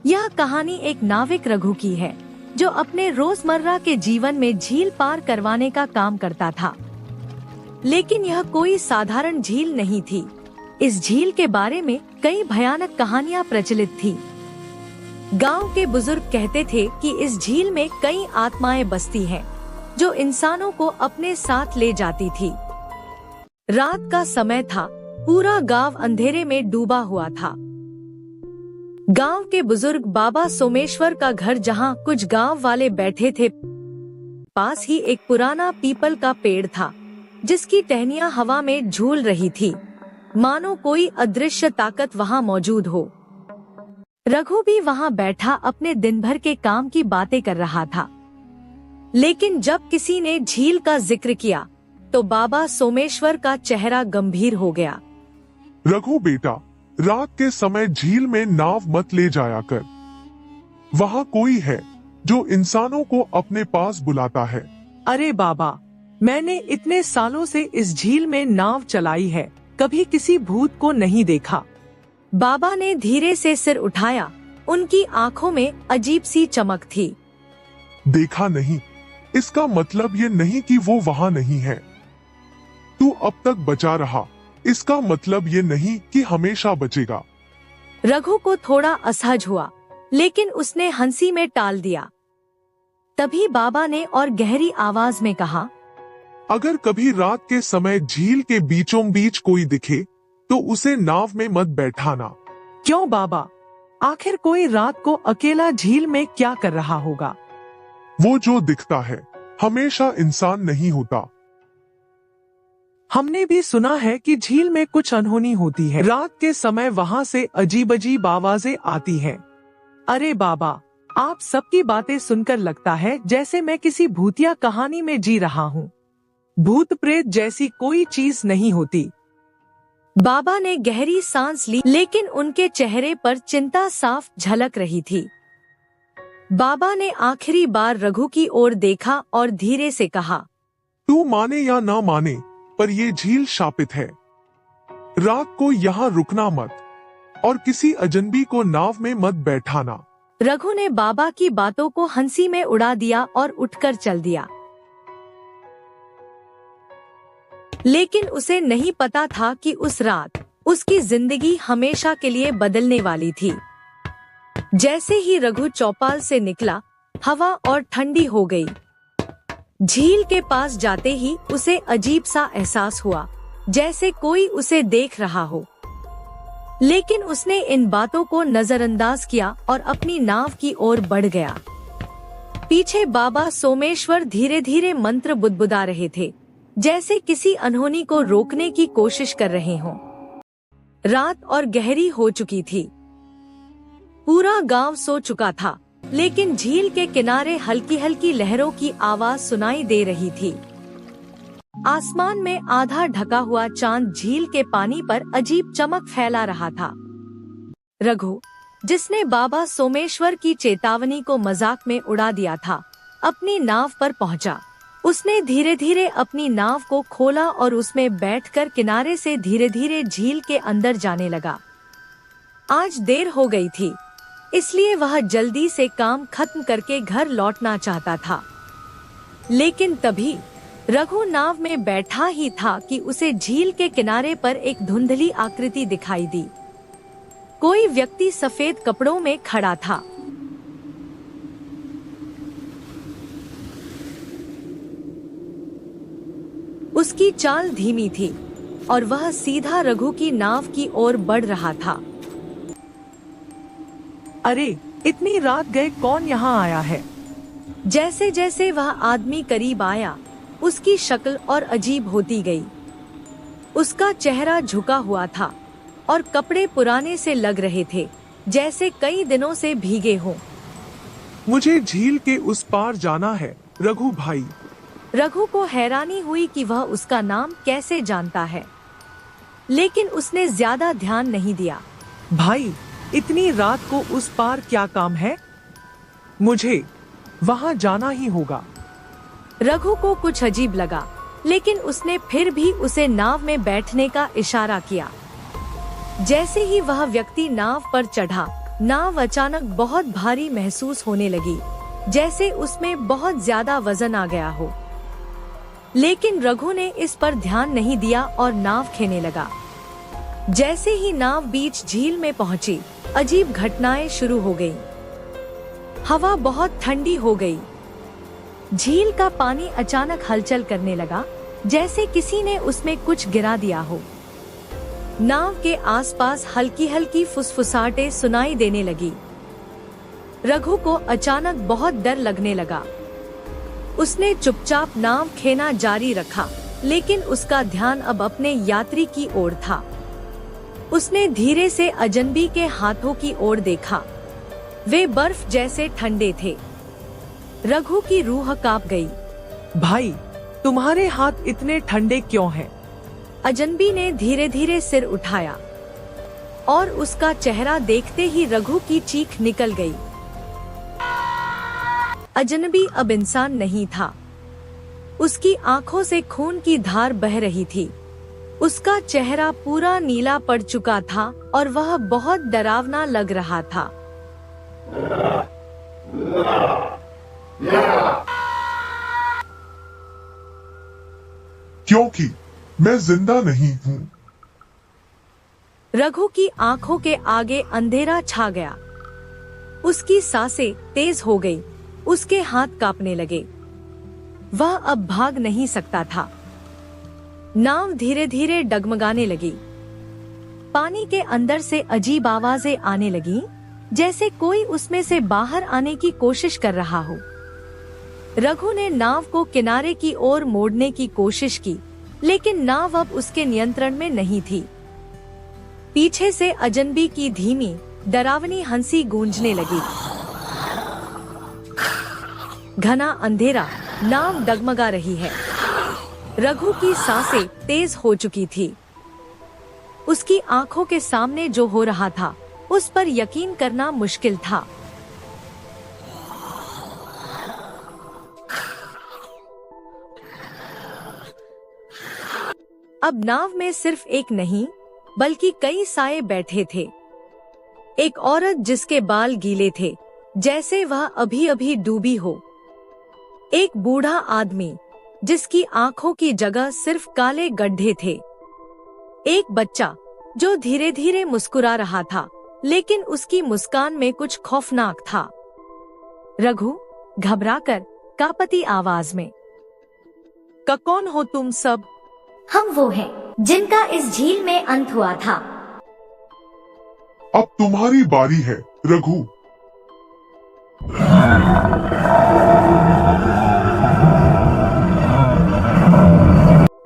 यह कहानी एक नाविक रघु की है, जो अपने रोजमर्रा के जीवन में झील पार करवाने का काम करता था। लेकिन यह कोई साधारण झील नहीं थी। इस झील के बारे में कई भयानक कहानियां प्रचलित थी। गांव के बुजुर्ग कहते थे कि इस झील में कई आत्माएं बसती हैं, जो इंसानों को अपने साथ ले जाती थी। रात का समय था, पूरा गांव अंधेरे में डूबा हुआ था। गांव के बुजुर्ग बाबा सोमेश्वर का घर, जहां कुछ गांव वाले बैठे थे, पास ही एक पुराना पीपल का पेड़ था, जिसकी टहनियां हवा में झूल रही थी, मानो कोई अदृश्य ताकत वहां मौजूद हो। रघु भी वहां बैठा अपने दिन भर के काम की बातें कर रहा था। लेकिन जब किसी ने झील का जिक्र किया, तो बाबा सोमेश्वर का चेहरा गंभीर हो गया। रघु बेटा, रात के समय झील में नाव मत ले जाया कर। वहाँ कोई है जो इंसानों को अपने पास बुलाता है। अरे बाबा, मैंने इतने सालों से इस झील में नाव चलाई है, कभी किसी भूत को नहीं देखा। बाबा ने धीरे से सिर उठाया। उनकी आंखों में अजीब सी चमक थी। देखा नहीं, इसका मतलब ये नहीं कि वो वहाँ नहीं है। तू अब तक बचा रहा, इसका मतलब ये नहीं कि हमेशा बचेगा। रघु को थोड़ा असहज हुआ, लेकिन उसने हंसी में टाल दिया। तभी बाबा ने और गहरी आवाज में कहा, अगर कभी रात के समय झील के बीचों बीच कोई दिखे, तो उसे नाव में मत बैठाना। क्यों बाबा? आखिर कोई रात को अकेला झील में क्या कर रहा होगा? वो जो दिखता है, हमेशा इंसान नहीं होता। हमने भी सुना है कि झील में कुछ अनहोनी होती है। रात के समय वहाँ से अजीब अजीब आवाजें आती हैं। अरे बाबा, आप सबकी बातें सुनकर लगता है जैसे मैं किसी भूतिया कहानी में जी रहा हूँ। भूत प्रेत जैसी कोई चीज नहीं होती। बाबा ने गहरी सांस ली, लेकिन उनके चेहरे पर चिंता साफ झलक रही थी। बाबा ने आखिरी बार रघु की ओर देखा और धीरे से कहा, तू माने या ना माने, पर ये झील शापित है। रात को यहाँ रुकना मत, और किसी अजनबी को नाव में मत बैठाना। रघु ने बाबा की बातों को हंसी में उड़ा दिया और उठकर चल दिया। लेकिन उसे नहीं पता था कि उस रात उसकी जिंदगी हमेशा के लिए बदलने वाली थी। जैसे ही रघु चौपाल से निकला, हवा और ठंडी हो गई। झील के पास जाते ही उसे अजीब सा एहसास हुआ, जैसे कोई उसे देख रहा हो। लेकिन उसने इन बातों को नजरअंदाज किया और अपनी नाव की ओर बढ़ गया। पीछे बाबा सोमेश्वर धीरे धीरे मंत्र बुदबुदा रहे थे, जैसे किसी अनहोनी को रोकने की कोशिश कर रहे हों। रात और गहरी हो चुकी थी। पूरा गांव सो चुका था, लेकिन झील के किनारे हल्की हल्की लहरों की आवाज सुनाई दे रही थी। आसमान में आधा ढका हुआ चांद झील के पानी पर अजीब चमक फैला रहा था। रघु, जिसने बाबा सोमेश्वर की चेतावनी को मजाक में उड़ा दिया था, अपनी नाव पर पहुंचा। उसने धीरे धीरे अपनी नाव को खोला और उसमें बैठकर किनारे से धीरे धीरे झील के अंदर जाने लगा। आज देर हो गई थी, इसलिए वह जल्दी से काम खत्म करके घर लौटना चाहता था। लेकिन तभी रघु नाव में बैठा ही था कि उसे झील के किनारे पर एक धुंधली आकृति दिखाई दी। कोई व्यक्ति सफेद कपड़ों में खड़ा था। उसकी चाल धीमी थी और वह सीधा रघु की नाव की ओर बढ़ रहा था। अरे, इतनी रात गए कौन यहाँ आया है? जैसे जैसे वह आदमी करीब आया, उसकी शक्ल और अजीब होती गई। उसका चेहरा झुका हुआ था और कपड़े पुराने से लग रहे थे, जैसे कई दिनों से भीगे हों। मुझे झील के उस पार जाना है, रघु भाई। रघु को हैरानी हुई कि वह उसका नाम कैसे जानता है, लेकिन उसने ज्यादा ध्यान नहीं दिया। भाई, इतनी रात को उस पार क्या काम है? मुझे वहाँ जाना ही होगा। रघु को कुछ अजीब लगा, लेकिन उसने फिर भी उसे नाव में बैठने का इशारा किया। जैसे ही वह व्यक्ति नाव पर चढ़ा, नाव अचानक बहुत भारी महसूस होने लगी, जैसे उसमें बहुत ज्यादा वजन आ गया हो। लेकिन रघु ने इस पर ध्यान नहीं दिया और नाव खेने लगा। जैसे ही नाव बीच झील में पहुंची, अजीब घटनाएं शुरू हो गईं। हवा बहुत ठंडी हो गई। झील का पानी अचानक हलचल करने लगा, जैसे किसी ने उसमें कुछ गिरा दिया हो। नाव के आसपास हल्की हल्की फुसफुसाहटें सुनाई देने लगी। रघु को अचानक बहुत डर लगने लगा। उसने चुपचाप नाव खेना जारी रखा, लेकिन उसका ध्यान अब अपने यात्री की ओर था। उसने धीरे से अजनबी के हाथों की ओर देखा। वे बर्फ जैसे ठंडे थे। रघु की रूह कांप गई। भाई, तुम्हारे हाथ इतने ठंडे क्यों हैं? अजनबी ने धीरे धीरे सिर उठाया और उसका चेहरा देखते ही रघु की चीख निकल गई। अजनबी अब इंसान नहीं था। उसकी आंखों से खून की धार बह रही थी। उसका चेहरा पूरा नीला पड़ चुका था और वह बहुत डरावना लग रहा था। क्योंकि मैं जिंदा नहीं हूँ। रघु की आंखों के आगे अंधेरा छा गया। उसकी सांसें तेज हो गई। उसके हाथ कांपने लगे। वह अब भाग नहीं सकता था। नाव धीरे धीरे डगमगाने लगी। पानी के अंदर से अजीब आवाजें आने लगी, जैसे कोई उसमें से बाहर आने की कोशिश कर रहा हो। रघु ने नाव को किनारे की ओर मोड़ने की कोशिश की, लेकिन नाव अब उसके नियंत्रण में नहीं थी। पीछे से अजनबी की धीमी, डरावनी हंसी गूंजने लगी। घना अंधेरा, नाव डगमगा रही है। रघु की सांसें तेज हो चुकी थी। उसकी आंखों के सामने जो हो रहा था, उस पर यकीन करना मुश्किल था। अब नाव में सिर्फ एक नहीं, बल्कि कई साए बैठे थे। एक औरत जिसके बाल गीले थे, जैसे वह अभी अभी डूबी हो। एक बूढ़ा आदमी जिसकी आंखों की जगह सिर्फ काले गड्ढे थे। एक बच्चा जो धीरे धीरे मुस्कुरा रहा था, लेकिन उसकी मुस्कान में कुछ खौफनाक था। रघु घबराकर कांपती आवाज में, कौन हो तुम सब? हम वो हैं जिनका इस झील में अंत हुआ था। अब तुम्हारी बारी है, रघु।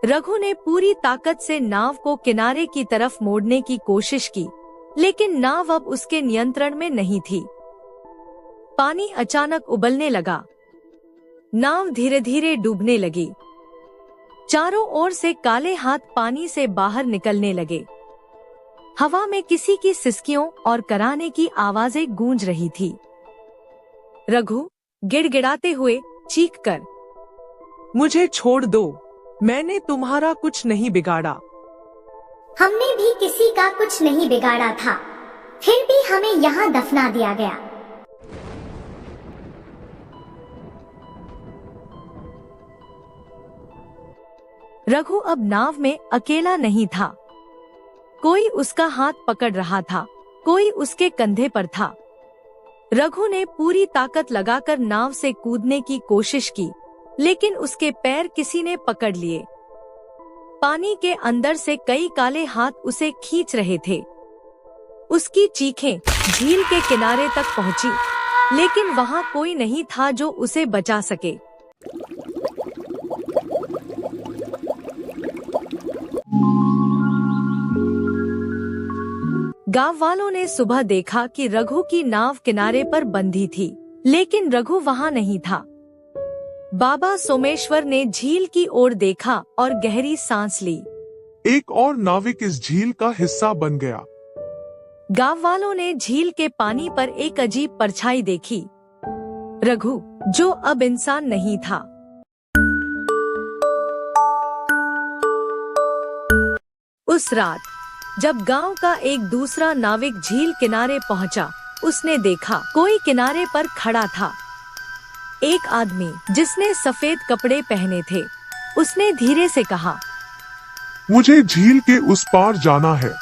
रघु ने पूरी ताकत से नाव को किनारे की तरफ मोड़ने की कोशिश की, लेकिन नाव अब उसके नियंत्रण में नहीं थी। पानी अचानक उबलने लगा। नाव धीरे धीरे डूबने लगी। चारों ओर से काले हाथ पानी से बाहर निकलने लगे। हवा में किसी की सिसकियों और कराहने की आवाजें गूंज रही थी। रघु गिड़गिड़ाते हुए चीखकर, मुझे छोड़ दो, मैंने तुम्हारा कुछ नहीं बिगाड़ा। हमने भी किसी का कुछ नहीं बिगाड़ा था, फिर भी हमें यहाँ दफना दिया गया। रघु अब नाव में अकेला नहीं था। कोई उसका हाथ पकड़ रहा था, कोई उसके कंधे पर था। रघु ने पूरी ताकत लगाकर नाव से कूदने की कोशिश की, लेकिन उसके पैर किसी ने पकड़ लिए। पानी के अंदर से कई काले हाथ उसे खींच रहे थे। उसकी चीखें झील के किनारे तक पहुंची, लेकिन वहां कोई नहीं था जो उसे बचा सके। गांव वालों ने सुबह देखा कि रघु की नाव किनारे पर बंधी थी, लेकिन रघु वहां नहीं था। बाबा सोमेश्वर ने झील की ओर देखा और गहरी सांस ली। एक और नाविक इस झील का हिस्सा बन गया। गांव वालों ने झील के पानी पर एक अजीब परछाई देखी। रघु, जो अब इंसान नहीं था। उस रात जब गांव का एक दूसरा नाविक झील किनारे पहुंचा, उसने देखा कोई किनारे पर खड़ा था। एक आदमी जिसने सफेद कपड़े पहने थे। उसने धीरे से कहा, मुझे झील के उस पार जाना है।